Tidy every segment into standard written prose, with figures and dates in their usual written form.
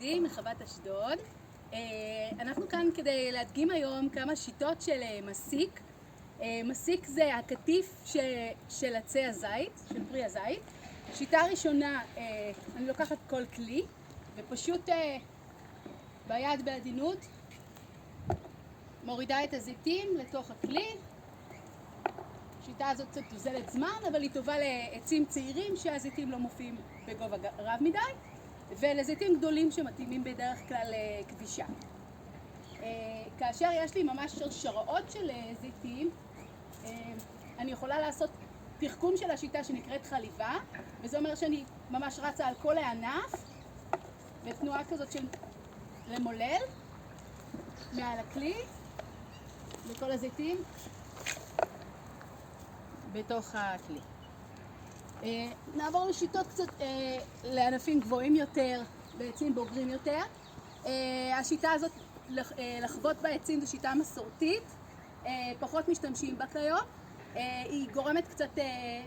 ידידי מחוות אשדוד. אנחנו כאן כדי להדגים היום כמה שיטות של מסיק. מסיק זה הקטיף של עצי הזית, של פרי הזית. שיטה ראשונה, אני לוקחת כל כלי ופשוט ביד בעדינות מורידה את הזיתים לתוך הכלי. השיטה הזאת קצת תוזלת זמן, אבל היא טובה לעצים צעירים שהזיתים לא מופיעים בגובה רב מדי, ולזיתים גדולים שמתאימים בדרך כלל לכבישה. כאשר יש לי ממש שרשראות של זיתים, אני יכולה לעשות תחכום של השיטה שנקראת חליבה, וזה אומר שאני ממש רצה על כל הענף בתנועה כזאת של למולל מעל הכלי לכל הזיתים בתוך הכלי. נעבור לשיטות קצת לענפים גבוהים יותר, בעצים בוגרים יותר. השיטה הזאת לחבוט בעצים זו שיטה מסורתית, פחות משתמשים בה כיום. היא גורמת קצת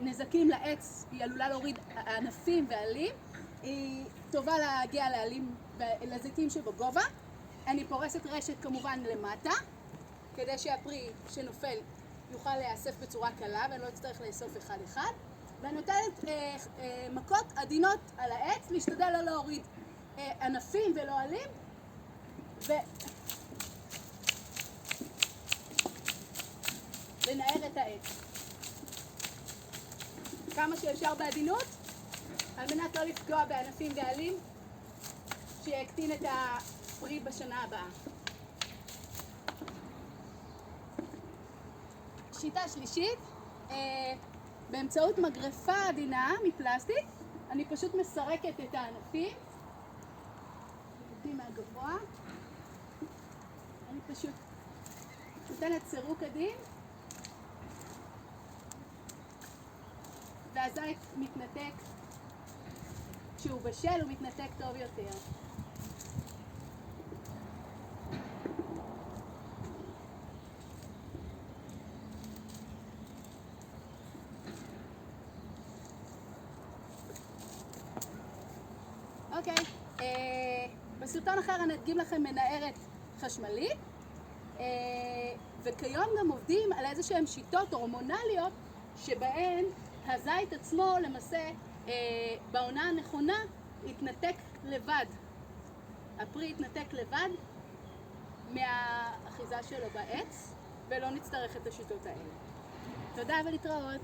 נזקים לעץ, היא עלולה להוריד ענפים ועלים, היא טובה להגיע לעלים ולזיתים שבגובה. אני פורסת רשת כמובן למטה, כדי שהפרי שנופל יוכל להיאסף בצורה קלה ואני לא אצטרך לאסוף אחד אחד, ואני נותנת מכות עדינות על העץ, להשתדל לא להוריד ענפים ולא עלים, ולנער את העץ כמה שאפשר בעדינות, על מנת לא לפגוע בענפים ועלים שיקטין את הפרי בשנה הבאה. שיטה שלישית, באמצעות מגרפה עדינה מפלסטיק, אני פשוט מסרקת את הענפים, מהגבוה, אני פשוט נותנת סירוק עדין, והזית מתנתק, כשהוא בשל הוא מתנתק טוב יותר. אוקיי, בסרטון אחר אני אדגים לכם מנערת חשמלית, וכיום גם עובדים על איזה שהן שיטות הורמונליות שבהן הזית עצמו למעשה בעונה הנכונה יתנתק לבד, הפרי יתנתק לבד מהאחיזה שלו בעץ ולא נצטרך את השיטות האלה. תודה ולהתראות.